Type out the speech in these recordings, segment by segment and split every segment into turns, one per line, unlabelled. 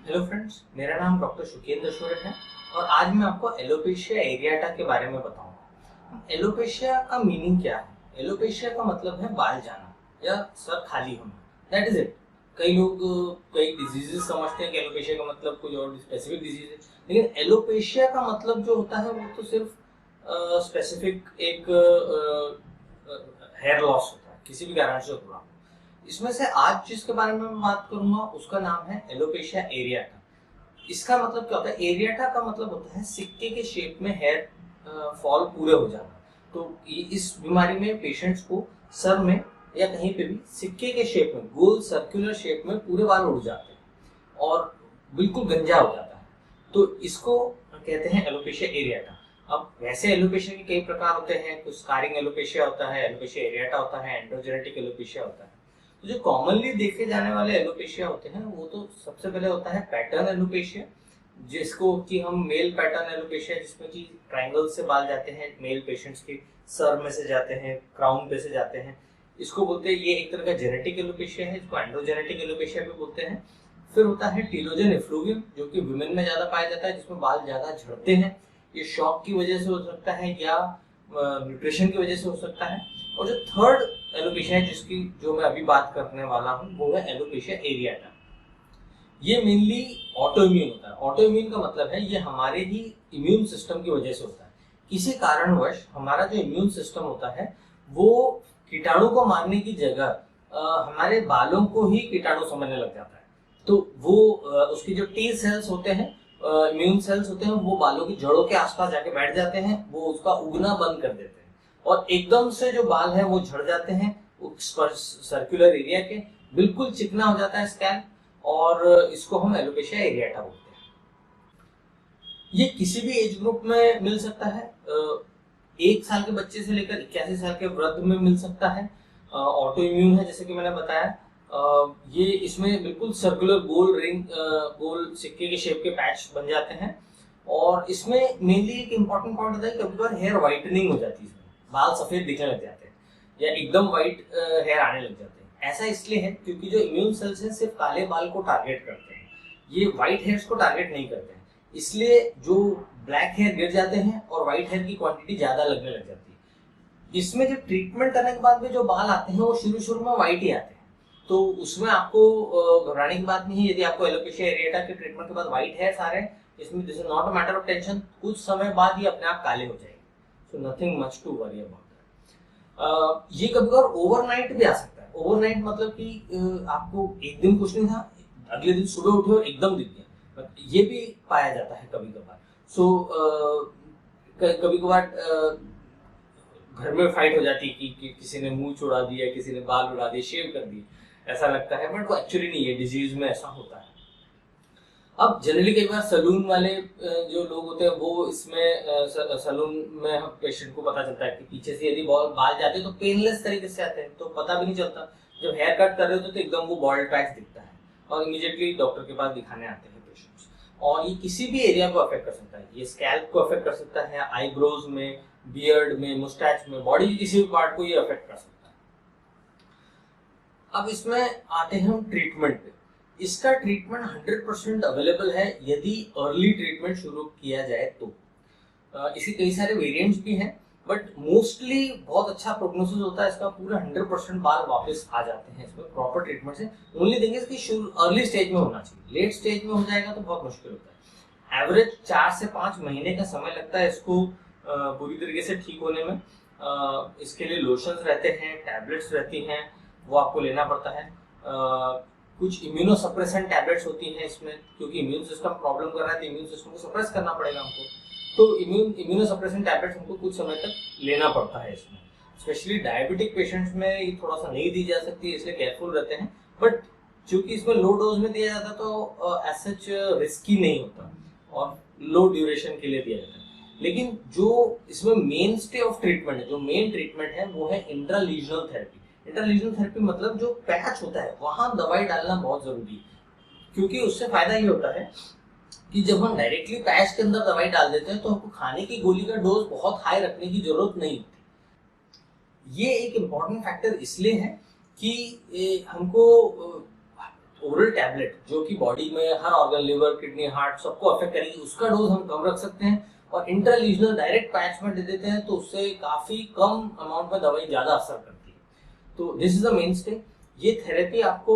Hello friends, मेरा नाम doctor शुकेंद्र शोरे है और आज मैं आपको एलोपेशिया एरियाटा के बारे में बताऊंगा। एलोपेशिया का मीनिंग क्या है? एलोपेशिया का मतलब है बाल जाना या सर खाली होना। That is it. कई लोग कई डिजीजेस समझते हैं कि एलोपेशिया का मतलब कोई और स्पेसिफिक डिजीज है, लेकिन एलोपेशिया का मतलब जो होता है वो तो सिर्फ स्पेसिफिक एक हेयर लॉस होता है, किसी भी कारण से हुआ। इसमें से आज जिसके बारे में मैं बात करूंगा उसका नाम है एलोपेशिया एरियाटा। इसका मतलब क्या होता है? एरियाटा का मतलब होता है सिक्के के शेप में हेयर फॉल पूरे हो जाना। तो इस बीमारी में पेशेंट्स को सर में या कहीं पे भी सिक्के के शेप में, गोल सर्कुलर शेप में पूरे बाल उड़ जाते हैं और बिल्कुल गंजा हो जाता है। तो इसको कहते हैं एलोपेशिया एरियाटा। अब वैसे एलोपेशिया के कई प्रकार होते हैं। कुछ स्कारिंग एलोपेशिया होता है, एलोपेशिया एरियाटा होता है, एंड्रोजेनेटिक एलोपेशिया होता है। तो जो कॉमनली देखे जाने वाले एलोपेशिया होते हैं वो तो सबसे पहले होता है पैटर्न एलोपेशिया, जिसको कि हम मेल पैटर्न एलोपेशिया, जिसमें कि ट्रायंगल से बाल जाते हैं मेल पेशेंट्स के, सर में से जाते हैं, क्राउन पे से जाते हैं, इसको बोलते हैं। ये एक तरह का जेनेटिक एलोपेशिया है, इसको एंड्रोजेनेटिक एलोपेशिया भी बोलते हैं। फिर होता है टीलोजन एफ्लुवियम, जो कि विमेन में ज्यादा पाया जाता है, जिसमें बाल ज्यादा झड़ते हैं। ये शॉक की वजह से हो सकता है या न्यूट्रिशन की वजह से हो सकता है। और जो थर्ड एलोपेशिया है, जिसकी जो मैं अभी बात करने वाला हूँ, वो है एलोपेशिया एरियाटा। ये मेनली ऑटो इम्यून होता है। ऑटो इम्यून का मतलब है ये हमारे ही इम्यून सिस्टम की वजह से होता है। किसी कारणवश हमारा जो इम्यून सिस्टम होता है वो कीटाणु को मारने की जगह हमारे बालों को ही कीटाणु समझने लग जाता है। तो वो उसकी जो टी सेल्स होते हैं, इम्यून सेल्स होते हैं, वो बालों की जड़ों के आसपास जाके बैठ जाते हैं, वो उसका उगना बंद कर देते हैं और एकदम से जो बाल है वो झड़ जाते हैं। सर्कुलर एरिया के बिल्कुल चिकना हो जाता है स्कैल्प, और इसको हम एलोपेशिया एरियाटा बोलते हैं। ये किसी भी एज ग्रुप में मिल सकता है। 1 साल के बच्चे से लेकर 81 साल के वृद्ध में मिल सकता है। ऑटो इम्यून है, जैसे कि मैंने बताया। ये इसमें बिल्कुल सर्कुलर गोल रिंग, गोल सिक्के के शेप के पैच बन जाते हैं। और इसमें मेनली एक इम्पोर्टेंट पॉइंट होता है, कभी बार हेयर व्हाइटनिंग हो जाती है, इसमें बाल सफेद दिखने लग जाते हैं या एकदम व्हाइट हेयर आने लग जाते हैं। ऐसा इसलिए है क्योंकि जो इम्यून सेल्स हैं सिर्फ काले बाल को टारगेट करते हैं, ये व्हाइट हेयर्स को टारगेट नहीं करते हैं। इसलिए जो ब्लैक हेयर गिर जाते हैं और व्हाइट हेयर की क्वांटिटी ज्यादा लगने लग जाती है। इसमें जो ट्रीटमेंट करने के बाद में जो बाल आते हैं वो शुरू शुरू में व्हाइट ही आते हैं, तो उसमें आपको घबराने की बात नहीं है। यदि आपको एलोपेशिया एरियाटा के ट्रीटमेंट के बाद व्हाइट हेयर्स आ रहे हैं, इसमें this is not a matter of tension, कुछ समय बाद ही अपने आप काले हो जाएंगे। So nothing much to worry about. ये कभी कभार ओवरनाइट भी आ सकता है। ओवरनाइट मतलब कि आपको एक दिन कुछ नहीं था, अगले दिन सुबह उठे और एकदम दिख गया, ये भी पाया जाता है कभी कभार। सो कभी कभार घर में फाइट हो जाती है कि किसी ने मुंह उड़ा दिया, किसी ने बाल उड़ा दिए, शेव कर दिए, ऐसा लगता है, बट वो एक्चुअली नहीं है। डिजीज में ऐसा होता है। अब जनरली कई बार सलून वाले जो लोग होते हैं वो इसमें सलून में हम पेशेंट को पता चलता है कि पीछे से यदि बाल जाते हैं तो पेनलेस तरीके से आते हैं, तो पता भी नहीं चलता। जब हेयर कट कर रहे होते तो एकदम वो बॉल्ड पैच दिखता है और इमीडिएटली डॉक्टर के पास दिखाने आते हैं पेशेंट्स। और ये किसी भी एरिया को अफेक्ट कर सकता है। ये स्कैल्प को अफेक्ट कर सकता है, आईब्रोज में, बियर्ड में, मुस्टैच में, बॉडी के किसी भी पार्ट को ये अफेक्ट कर सकता है। अब इसमें आते हैं हम ट्रीटमेंट पे। इसका ट्रीटमेंट 100% अवेलेबल है यदि अर्ली ट्रीटमेंट शुरू किया जाए तो। इसके कई सारे वेरिएंट्स भी हैं, बट मोस्टली बहुत अच्छा प्रोग्नोसिस होता है इसका। पूरा 100% बाल वापस आ जाते हैं इसमें प्रॉपर ट्रीटमेंट से। ओनली थिंग इज कि अर्ली स्टेज में होना चाहिए, लेट स्टेज में हो जाएगा तो बहुत मुश्किल होता है। एवरेज 4 से 5 महीने का समय लगता है इसको पूरी तरीके से ठीक होने में। इसके लिए लोशंस रहते हैं, टैबलेट्स रहती हैं, वो आपको लेना पड़ता है। कुछ इम्यूनोसप्रेसेंट टैबलेट्स होती हैं इसमें, क्योंकि इम्यून सिस्टम प्रॉब्लम कर रहा है तो इम्यून सिस्टम को सप्रेस करना पड़ेगा हमको। तो इम्यूनोसप्रेसेंट टैबलेट्स हमको कुछ समय तक लेना पड़ता है इसमें। स्पेशली डायबिटिक पेशेंट्स में ये थोड़ा सा नहीं दी जा सकती है, इसलिए केयरफुल रहते हैं। बट चूंकि इसमें लो डोज में दिया जाता है तो एज सच रिस्की नहीं होता और लो ड्यूरेशन के लिए दिया जाता है। लेकिन जो इसमें मेन स्टे ऑफ ट्रीटमेंट है, जो मेन ट्रीटमेंट है, वो है इंट्रालीजनल थेरेपी। इंट्रालीजनल थेरेपी मतलब जो पैच होता है वहां दवाई डालना बहुत जरूरी है, क्योंकि उससे फायदा ये होता है कि जब हम डायरेक्टली पैच के अंदर दवाई डाल देते हैं तो हमको खाने की गोली का डोज बहुत हाई रखने की जरूरत नहीं होती। ये एक इम्पॉर्टेंट फैक्टर इसलिए है कि हमको ओरल टैबलेट जो कि बॉडी में हर ऑर्गन, लिवर, किडनी, हार्ट सबको अफेक्ट करेगी, उसका डोज हम कम रख सकते हैं और इंट्रालीजनल डायरेक्ट पैच में दे देते हैं, तो उससे काफी कम अमाउंट में दवाई ज्यादा असर करती है। तो this is the main stay. ये थेरेपी आपको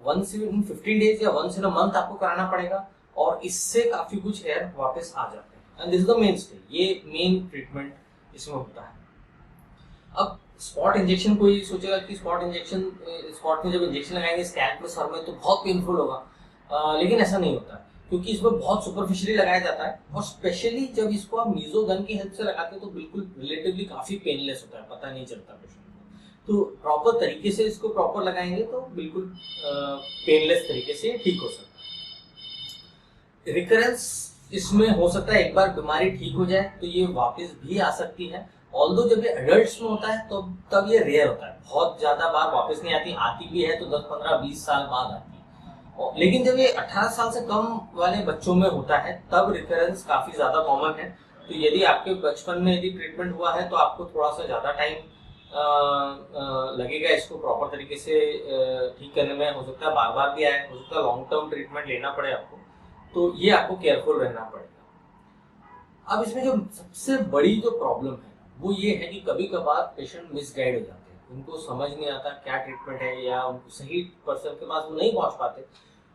वंस इन 15 डेज या वंस इन अ मंथ आपको कराना पड़ेगा और इससे काफी कुछ हेयर वापस आ जाते हैं। And this is the main stay, ये मेन ट्रीटमेंट इसमें होता है। अब स्पॉट इंजेक्शन, कोई सोचेगा कि स्पॉट में जब इंजेक्शन लगाएंगे स्कैल्प में, सर में, तो बहुत पेनफुल होगा, लेकिन ऐसा नहीं होता है क्योंकि इसमें बहुत सुपरफिशियली लगाया जाता है और स्पेशली जब इसको आप मीजोगन की हेल्प से लगाते हैं तो बिल्कुल रिलेटिवली काफी पेनलेस होता है, पता नहीं चलता पेशेंट को। तो प्रॉपर तरीके से इसको प्रॉपर लगाएंगे तो बिल्कुल पेनलेस तरीके से ठीक हो सकता है। रिकरेंस इसमें हो सकता है, एक बार बीमारी ठीक हो जाए तो ये वापस भी आ सकती है। ऑल्दो जब ये एडल्ट्स में होता है तो तब ये रेयर होता है, बहुत ज्यादा बार वापस नहीं आती भी है तो 10, 15, 20 साल बाद आती है। लेकिन जब ये 18 साल से कम वाले बच्चों में होता है तब रिकरेंस काफी ज्यादा कॉमन है। तो यदि आपके बचपन में यदि ट्रीटमेंट हुआ है तो आपको थोड़ा सा ज्यादा टाइम लगेगा इसको प्रॉपर तरीके से ठीक करने में। हो सकता है बार बार भी आए, हो सकता है लॉन्ग टर्म ट्रीटमेंट लेना पड़े आपको, तो ये आपको केयरफुल रहना पड़ेगा। अब इसमें जो सबसे बड़ी जो प्रॉब्लम है वो ये है कि कभी कभार पेशेंट मिसगाइड हो जाते हैं, उनको समझ नहीं आता क्या ट्रीटमेंट है या उनको सही पर्सन के पास वो नहीं पहुंच पाते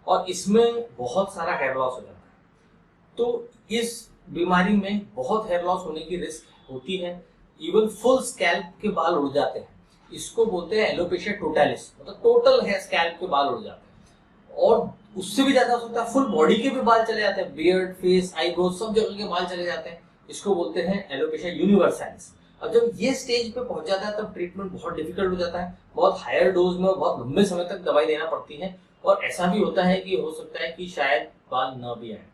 और इसमें बहुत सारा हेयर लॉस हो जाता है। तो इस बीमारी में बहुत हेयर लॉस होने की रिस्क होती है, इवन फुल स्कैल्प के बाल उड़ जाते हैं, इसको बोलते हैं एलोपेशिया टोटालिस, मतलब टोटल हेयर स्कैल्प के बाल उड़ जाते हैं। और उससे भी ज्यादा हो सकता है फुल बॉडी के भी बाल चले जाते हैं, बियर्ड, फेस, आईब्रोज सब जगह के बाल चले जाते हैं, इसको बोलते हैं एलोपेशिया यूनिवर्सैलिस। अब जब ये स्टेज पे पहुंच जाता है तब ट्रीटमेंट बहुत डिफिकल्ट हो जाता है, बहुत हायर डोज में बहुत लंबे समय तक दवाई देना पड़ती है और ऐसा भी होता है कि हो सकता है कि शायद बाल न भी आए।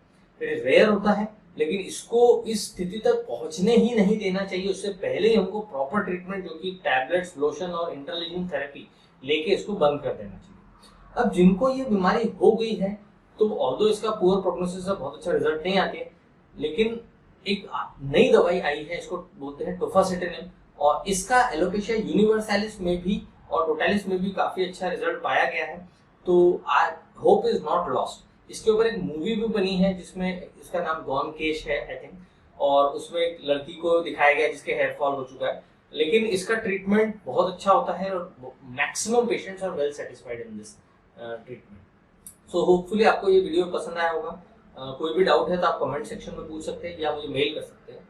फिर रेयर होता है, लेकिन इसको इस स्थिति तक पहुंचने ही नहीं देना चाहिए, उससे पहले ही हमको प्रॉपर ट्रीटमेंट जो कि टैबलेट्स, लोशन और इंटरलीजन थेरेपी लेके इसको बंद कर देना चाहिए। अब जिनको ये बीमारी हो गई है तो ऑल्दो इसका पुअर प्रोग्नोसिस से बहुत अच्छा रिजल्ट नहीं आते हैं, लेकिन एक नई दवाई आई है, इसको बोलते हैं टोफासिटिनिम, और इसका एलोपेशिया यूनिवर्सैलिस में भी और टोटालिस में भी काफी अच्छा रिजल्ट पाया गया है। तो I hope is not lost. इसके ऊपर एक मूवी भी बनी है जिसमें इसका नाम गॉन केश है आई थिंक, और उसमें एक लड़की को दिखाया गया जिसके हेयर फॉल हो चुका है, लेकिन इसका ट्रीटमेंट बहुत अच्छा होता है और maximum patients are well satisfied in this treatment. So hopefully आपको ये वीडियो पसंद आया होगा। कोई भी डाउट है तो आप कमेंट सेक्शन में पूछ सकते हैं या मुझे मेल कर सकते हैं।